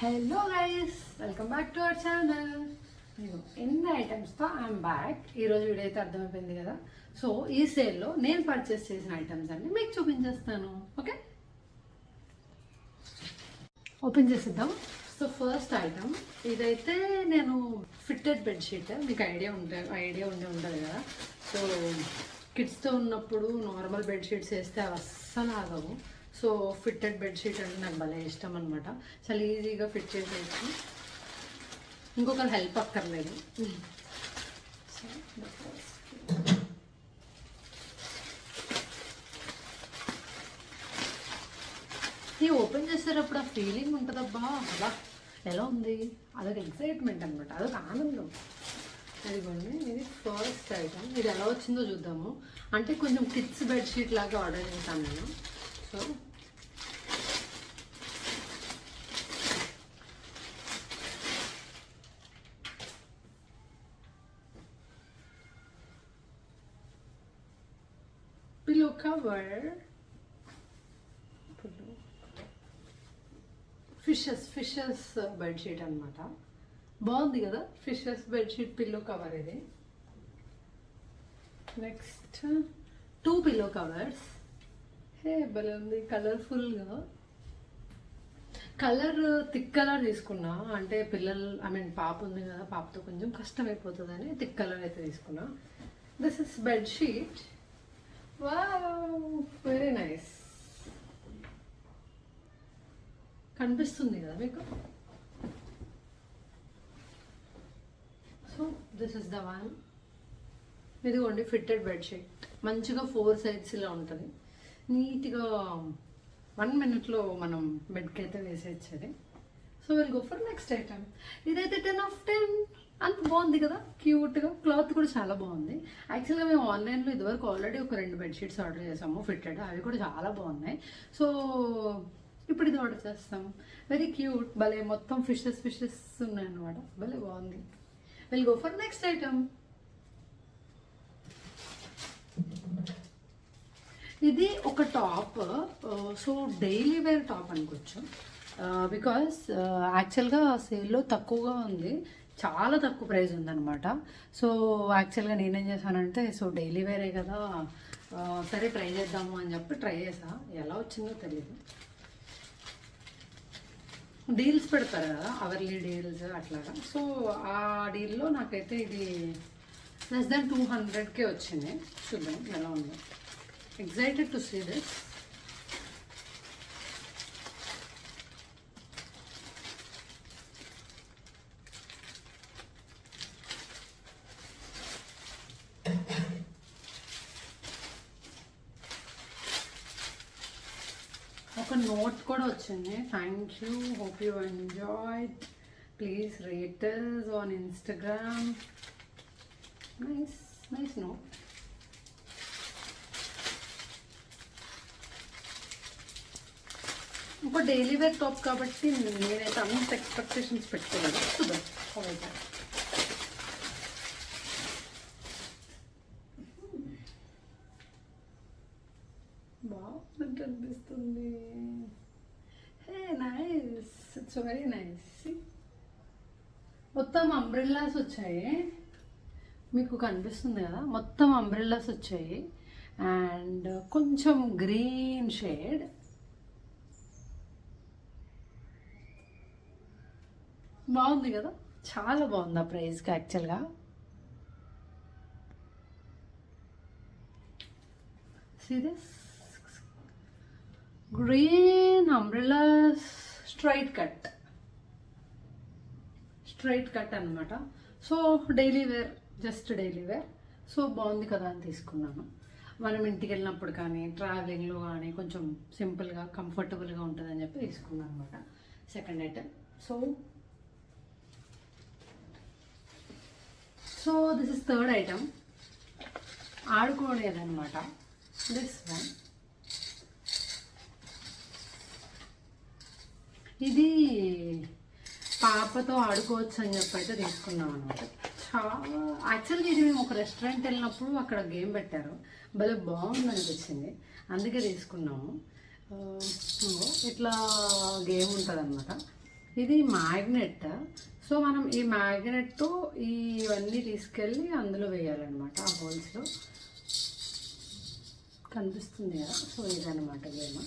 Hello guys, welcome back to our channel. నేను ఎన్ని ఐటమ్స్తో I'm back. ఈరోజు వీడియో అయితే అర్థమైపోయింది కదా. సో ఈ సేల్లో నేను పర్చేస్ చేసిన ఐటమ్స్ అన్ని మీకు చూపించేస్తాను. ఓకే, ఓపెన్ చేసిద్దాం. సో ఫస్ట్ ఐటమ్ ఇదైతే నేను ఫిట్టెడ్ బెడ్షీట్. మీకు ఐడియా ఉండే ఉంటుంది కదా. సో కిడ్స్తో ఉన్నప్పుడు నార్మల్ బెడ్షీట్స్ వేస్తే అవి అస్సలు ఆగవు. సో ఫిట్టెడ్ బెడ్షీట్ అంటే నాకు భలే ఇష్టం అనమాట. చాలా ఈజీగా ఫిట్ చేసేసి ఇంకొకరు హెల్ప్ అక్కర్లేదు. సో ఈ ఓపెన్ చేసేటప్పుడు ఆ ఫీలింగ్ ఉంటుందబ్బా, అలా ఎలా ఉంది, అదొక ఎక్సైట్మెంట్ అనమాట, అదొక ఆనందం. అదిగోండి, ఇది ఫస్ట్ ఐటమ్. ఇది ఎలా వచ్చిందో చూద్దాము. అంటే కొంచెం కిడ్స్ బెడ్షీట్ లాగా ఆర్డర్ చేశాను నేను. So pillow cover, fishes bedsheet అనమాట. బాగుంది కదా, ఫిషెస్ బెడ్షీట్ పిల్లో కవర్ ఇది. Next 2 pillow covers. హే భలే ఉంది, కలర్ఫుల్గా. కలర్ థిక్ కలర్ తీసుకున్నా, అంటే పాప ఉంది కదా, పాపతో కొంచెం కష్టం అయిపోతుందని థిక్ కలర్ అయితే తీసుకున్నా. This is bedsheet. Wow, very nice. కనిపిస్తుంది కదా మీకు. So this is the one. ఇదిగోండి ఫిట్టెడ్ బెడ్షీట్. మంచిగా 4 sides ఇలా ఉంటుంది. నీట్గా 1 minute మనం బెడ్కి అయితే వేసేయచ్చది. So will go for next item. ఇదైతే 10 of 10. అంత బాగుంది కదా, క్యూట్గా. క్లాత్ కూడా చాలా బాగుంది. యాక్చువల్గా మేము ఆన్లైన్లో ఇదివరకు ఆల్రెడీ ఒక 2 బెడ్షీట్స్ ఆర్డర్ చేసాము ఫిట్టెడ్. అవి కూడా చాలా బాగున్నాయి. సో ఇప్పుడు ఇది ఆర్డర్ చేస్తాం. వెరీ క్యూట్, భలే. మొత్తం ఫిషెస్ ఉన్నాయన్నమాట, భలే బాగుంది. Will go for next item. ఇది ఒక top. So daily wear top అనుకోవచ్చు. బికాస్ యాక్చువల్గా సేల్లో తక్కువగా ఉంది, చాలా తక్కువ ప్రైస్ ఉందన్నమాట. సో యాక్చువల్గా నేనేం చేశానంటే, సో డైలీ వేరే కదా, సరే ట్రై చేద్దాము అని చెప్పి ట్రై చేసా. ఎలా వచ్చిందో తెలియదు. డీల్స్ పెడతారు కదా, అవర్లీ డీల్స్ అట్లాగా. సో ఆ డీల్లో నాకైతే ఇది less than 200కే వచ్చింది. చూద్దాం ఎలా ఉందో. Excited to see this. ఒక నోట్ కూడా వచ్చింది. Thank you, hope you enjoyed. Please rate us on Instagram. Nice note. ఒక డైలీ వేర్ టాప్ కాబట్టి నేనైతే అంత ఎక్స్పెక్టేషన్స్ పెట్టుకోలేదు. చూద్దాం. బాగుందంటే అనిపిస్తుంది. Hey nice, it's very nice. మొత్తం అంబ్రెల్లాస్ వచ్చాయి, మీకు కనిపిస్తుంది కదా. మొత్తం అంబ్రెల్లాస్ వచ్చాయి అండ్ కొంచెం గ్రీన్ షేడ్. బాగుంది కదా, చాలా బాగుంది ఆ ప్రైస్కి యాక్చువల్గా. See this green umbrella straight cut అనమాట. So daily wear, just daily wear. So బాగుంది కదా అని తీసుకున్నాను. మనం ఇంటికి వెళ్ళినప్పుడు కానీ ట్రావెలింగ్లో కానీ కొంచెం సింపుల్గా కంఫర్టబుల్గా ఉంటుందని చెప్పి తీసుకున్నాను అనమాట. Second item. So this is third item. ఆడుకోనేదన్నమాట. This one. ఇది పాపతో ఆడుకోవచ్చు అని చెప్పి అయితే తీసుకున్నాం అనమాట. చాలా యాక్చువల్గా ఇది మేము ఒక రెస్టారెంట్ వెళ్ళినప్పుడు అక్కడ గేమ్ పెట్టారు, భలే బాగుంది అనిపించింది, అందుకే తీసుకున్నాము. ఇట్లా గేమ్ ఉంటుంది అనమాట. ఇది మ్యాగ్నెట్. సో మనం ఈ మ్యాగ్నెట్తో ఇవన్నీ తీసుకెళ్ళి అందులో వేయాలన్నమాట, ఆ హోల్స్లో. కనిపిస్తుంది కదా. సో ఇదనమాట గేమ్.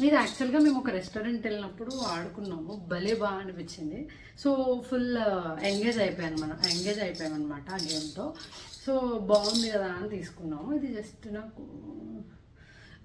ఇది యాక్చువల్గా మేము ఒక రెస్టారెంట్ వెళ్ళినప్పుడు ఆడుకున్నాము, భలే బాగా అనిపించింది. సో ఫుల్ ఎంగేజ్ అయిపోయామన్నమాట ఆ గేమ్తో. సో బాగుంది కదా అని తీసుకున్నాము. ఇది జస్ట్ నాకు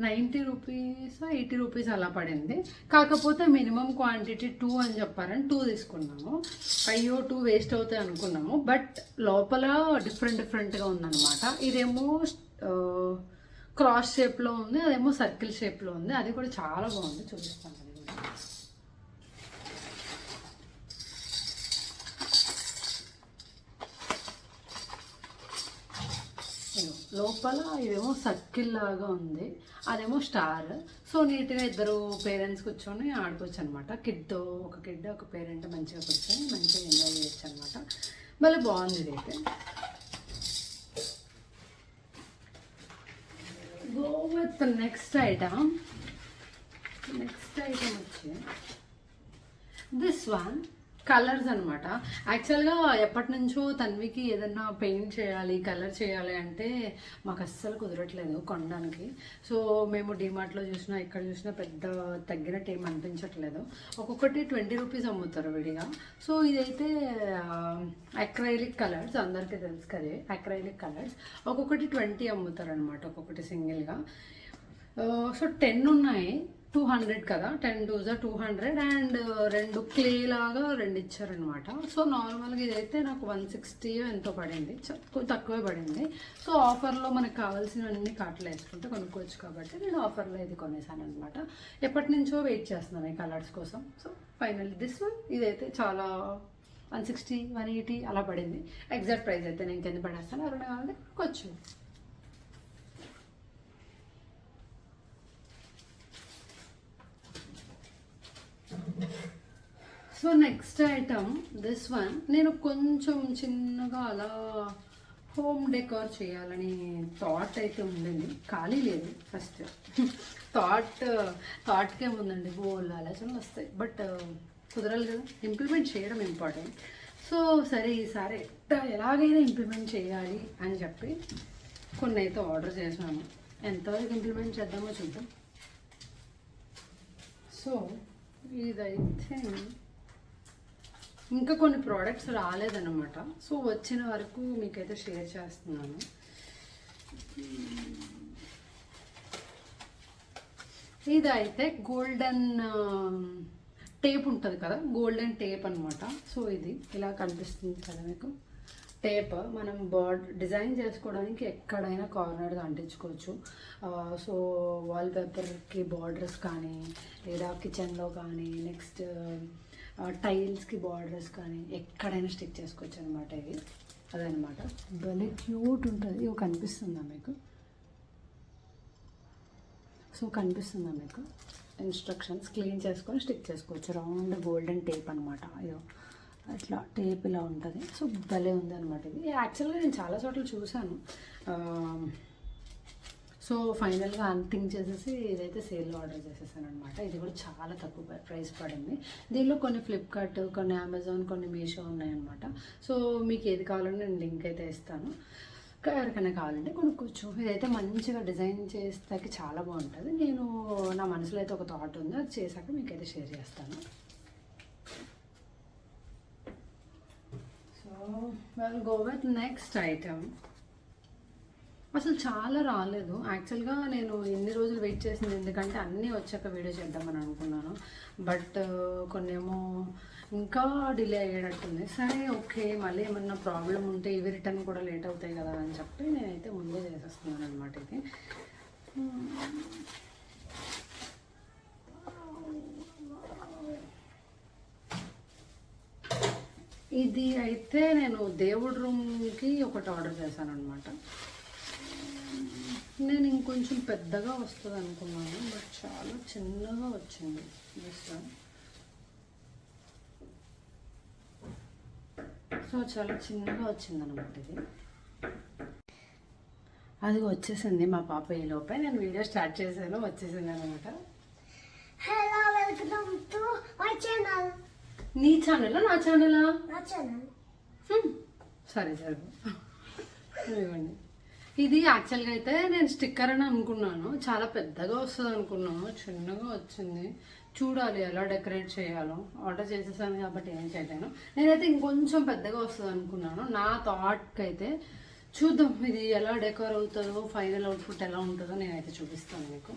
90 రూపీస్ 80 రూపీస్ అలా పడింది. కాకపోతే మినిమం క్వాంటిటీ 2 అని చెప్పారని 2 తీసుకున్నాము. అయ్యో 2 వేస్ట్ అవుతాయి అనుకున్నాము. బట్ లోపల డిఫరెంట్గా ఉందన్నమాట. ఇదేమో క్రాస్ షేప్లో ఉంది, అదేమో సర్కిల్ షేప్లో ఉంది. అది కూడా చాలా బాగుంది, చూపిస్తాను అది కూడా. లోపల ఇదేమో సర్కిల్ లాగా ఉంది, అదేమో స్టార్. సో నీట్గా ఇద్దరు పేరెంట్స్ కూర్చొని ఆడుకోవచ్చు అనమాట. ఒక కిడ్ ఒక పేరెంట్ మంచిగా కూర్చొని మంచిగా ఎంజాయ్ చేయొచ్చు అనమాట. మళ్ళీ బాగుంది ఇదైతే. గో విత్ నెక్స్ట్ ఐటమ్ వచ్చి దిస్ వన్. కలర్స్ అనమాట. యాక్చువల్గా ఎప్పటి నుంచో తన్వికి ఏదన్నా పెయింట్ చేయాలి, కలర్ చేయాలి అంటే మాకు అస్సలు కుదరట్లేదు కొనడానికి. సో మేము డిమార్ట్లో చూసినా ఇక్కడ చూసినా పెద్ద తగ్గినట్టు ఏం అనిపించట్లేదు. ఒక్కొక్కటి 20 రూపీస్ అమ్ముతారు విడిగా. సో ఇదైతే అక్రైలిక్ కలర్స్, అందరికీ తెలుసు కదే అక్రైలిక్ కలర్స్. ఒక్కొక్కటి 20 అమ్ముతారు అనమాట, ఒక్కొక్కటి సింగిల్గా. సో 10 ఉన్నాయి, 200 కదా. 10 2s 200 అండ్ 2 క్లే లాగా 2 ఇచ్చారనమాట. సో నార్మల్గా ఇదైతే నాకు 160 ఎంతో పడింది, తక్కువే పడింది. సో ఆఫర్లో మనకు కావాల్సినవన్నీ కార్ట్లో వేసుకుంటే కొనుక్కోవచ్చు కాబట్టి నేను ఆఫర్లో ఇది కొనేసాను అనమాట. ఎప్పటి నుంచో వెయిట్ చేస్తున్నాను ఈ కలర్స్ కోసం. So final this one. ఇదైతే చాలా 160 180 అలా పడింది. ఎగ్జాక్ట్ ప్రైస్ అయితే నేను కింద పడేస్తాను, ఎవరైనా కావాలంటే కొనుక్కోవచ్చు. So next item this one. నేను కొంచెం చిన్నగా అలా హోమ్ డెకార్ చేయాలని థాట్ అయితే ఉందండి, ఖాళీ లేదు. ఫస్ట్ థాట్కే ఉందండి, బోల్ ఆలోచనలు వస్తాయి, బట్ కుదరాలి కదా, ఇంప్లిమెంట్ చేయడం ఇంపార్టెంట్. సో సరే ఈసారి ఎలాగైనా ఇంప్లిమెంట్ చేయాలి అని చెప్పి కొన్ని అయితే ఆర్డర్ చేసాను. ఎంతవరకు ఇంప్లిమెంట్ చేద్దామో చూద్దాం. సో ఇదైతే ఇంకా కొన్ని ప్రోడక్ట్స్ రాలేదన్నమాట. సో వచ్చిన వరకు మీకైతే షేర్ చేస్తున్నాను. ఇదైతే గోల్డెన్ టేప్ ఉంటుంది కదా, గోల్డెన్ టేప్ అనమాట. సో ఇది ఇలా కనిపిస్తుంది కదా మీకు టేప్. మనం డిజైన్ చేసుకోవడానికి ఎక్కడైనా కార్నర్గా అంటించుకోవచ్చు. సో వాల్పేపర్కి బార్డర్స్ కానీ, లేదా కిచెన్లో కానీ, నెక్స్ట్ టైల్స్కి బార్డర్స్ కానీ ఎక్కడైనా స్టిక్ చేసుకోవచ్చు అనమాట. ఇది అదనమాట. భలే క్యూట్ ఉంటుంది. ఇవి కనిపిస్తుందా మీకు? సో కనిపిస్తుందా మీకు? ఇన్స్ట్రక్షన్స్ క్లీన్ చేసుకొని స్టిక్ చేసుకోవచ్చు. రౌండ్ గోల్డెన్ టేప్ అనమాట. ఇదో అట్లా టేప్ ఇలా ఉంటుంది. సో భలే ఉంది అనమాట. ఇది యాక్చువల్గా నేను చాలా చోట్ల చూశాను. సో ఫైనల్గా థింక్ చేసేసి ఇదైతే సేల్లో ఆర్డర్ చేసేసాను అనమాట. ఇది కూడా చాలా తక్కువ ప్రైస్ పడింది. దీనిలో కొన్ని ఫ్లిప్కార్ట్, కొన్ని అమెజాన్, కొన్ని మీషో ఉన్నాయన్నమాట. సో మీకు ఏది కావాలంటే నేను లింక్ అయితే ఇస్తాను, ఎవరికైనా కావాలంటే కొనుక్కోవచ్చు. ఇదైతే మంచిగా డిజైన్ చేస్తాకి చాలా బాగుంటుంది. నేను నా మనసులో అయితే ఒక థాట్ ఉంది, అది చేశాక మీకైతే షేర్ చేస్తాను. So well go with next item. అసలు చాలా రాలేదు. యాక్చువల్గా నేను ఎన్ని రోజులు వెయిట్ చేసింది, ఎందుకంటే అన్నీ వచ్చాక వీడియో చేద్దామని అనుకున్నాను. బట్ కొన్నేమో ఇంకా డిలే అయ్యేటట్టుంది. సరే ఓకే, మళ్ళీ ఏమన్నా ప్రాబ్లం ఉంటే ఇవి రిటర్న్ కూడా లేట్ అవుతాయి కదా అని చెప్పి నేనైతే ముందే చేసేస్తున్నాను అనమాట. ఇది అయితే నేను దేవుడి రూమ్కి ఒకటి ఆర్డర్ చేశాను అనమాట. నేను ఇంకొంచెం పెద్దగా వస్తుంది అనుకున్నాను, బట్ చాలా చిన్నగా వచ్చింది. సో చాలా చిన్నగా వచ్చిందనమాట ఇది. అది వచ్చేసింది మా పాప ఈ లోపే నేను వీడియో స్టార్ట్ చేశాను, వచ్చేసింది అనమాట. Hello, welcome to my channel. నీ ఛానలా నా ఛానలా? నా ఛానల్. సరే సరే ఇదిగోండి. ఇది యాక్చువల్గా అయితే నేను స్టిక్కర్ అని అనుకున్నాను, చాలా పెద్దగా వస్తుంది అనుకున్నాను, చిన్నగా వచ్చింది. చూడాలి ఎలా డెకరేట్ చేయాలో. ఆర్డర్ చేసేసాను కాబట్టి ఏం చేయలేను. నేనైతే ఇంకొంచెం పెద్దగా వస్తుంది అనుకున్నాను. నా థాట్కి అయితే చూద్దాం ఇది ఎలా డెకర్ అవుతుందో, ఫైనల్ అవుట్పుట్ ఎలా ఉంటుందో నేనైతే చూపిస్తాను మీకు.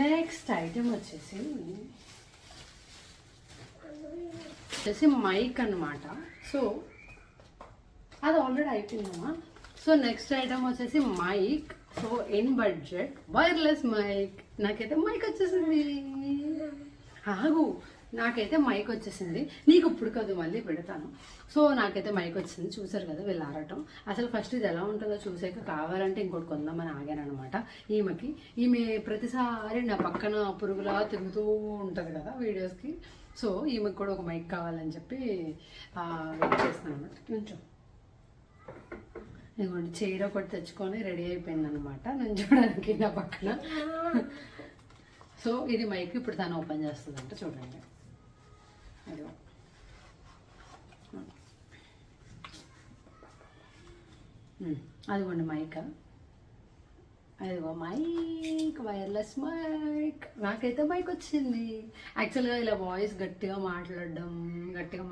నెక్స్ట్ ఐటెం వచ్చేసి మైక్ అన్నమాట. సో అది ఆల్రెడీ అయిపోయిందమ్మా. సో నెక్స్ట్ ఐటమ్ వచ్చేసి mic. So in budget wireless mic. నాకైతే మైక్ వచ్చేసింది. ఆగు, నాకైతే మైక్ వచ్చేసింది. నీకు ఇప్పుడు కాదు మళ్ళీ పెడతాను. సో నాకైతే మైక్ వచ్చింది. చూసారు కదా వీళ్ళు ఆడటం. అసలు ఫస్ట్ ఇది ఎలా ఉంటుందో చూసాక కావాలంటే ఇంకోటి కొందామని ఆగాను అనమాట. ఈమె ప్రతిసారి నా పక్కన పురుగులా తిరుగుతూ ఉంటుంది కదా వీడియోస్కి. సో ఈమెకు కూడా ఒక మైక్ కావాలని చెప్పి వెయిట్ చేస్తాను అనమాట. కొంచెం ఇదిగోండి చైర్ ఒకటి తెచ్చుకొని రెడీ అయిపోయింది అనమాట నేను చూడడానికి నా పక్కన. సో ఇది మైక్ ఇప్పుడు తను ఓపెన్ చేస్తుందంట, చూడండి. అదిగో అదిగోండి మైక్. అదిగో మైక్, వైర్లెస్ మైక్. నాకైతే మైక్ వచ్చింది. యాక్చువల్గా ఇలా వాయిస్ గట్టిగా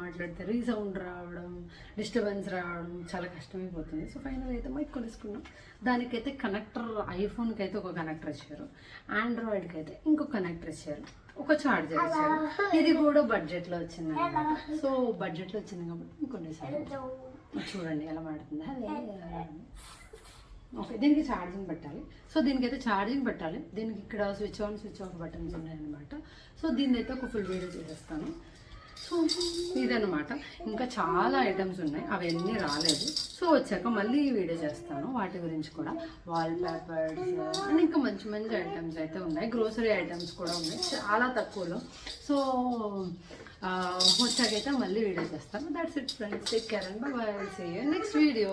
మాట్లాడితే రీసౌండ్ రావడం, డిస్టర్బెన్స్ రావడం చాలా కష్టమైపోతుంది. సో ఫైనల్ అయితే మైక్ కొనుక్కున్నాం. దానికైతే కనెక్టర్, ఐఫోన్కి అయితే ఒక కనెక్టర్ ఇచ్చారు, ఆండ్రాయిడ్కి అయితే ఇంకొక కనెక్టర్ ఇచ్చారు, ఒక ఛార్జర్ ఇచ్చారు. ఇది కూడా బడ్జెట్లో వచ్చింది అనమాట. సో బడ్జెట్లో వచ్చింది కాబట్టి ఇంకొన్నిసార్లు చూడండి ఎలా మాడుతుంది. ఓకే, దీనికి ఛార్జింగ్ పెట్టాలి. సో దీనికైతే ఛార్జింగ్ పెట్టాలి. దీనికి ఇక్కడ switch on switch off buttons ఉన్నాయన్నమాట. సో దీన్ని అయితే ఒక ఫుల్ వీడియో చేసేస్తాను. సో ఇదన్నమాట. ఇంకా చాలా ఐటమ్స్ ఉన్నాయి, అవన్నీ రాలేదు. సో వచ్చాక మళ్ళీ వీడియో చేస్తాను వాటి గురించి కూడా. వాల్ పేపర్స్ అండ్ ఇంకా మంచి మంచి ఐటమ్స్ అయితే ఉన్నాయి. గ్రోసరీ ఐటమ్స్ కూడా ఉన్నాయి చాలా తక్కువలో. సో వచ్చాకైతే మళ్ళీ వీడియో చేస్తాను. That's it friends, take care and bye bye. See you next video.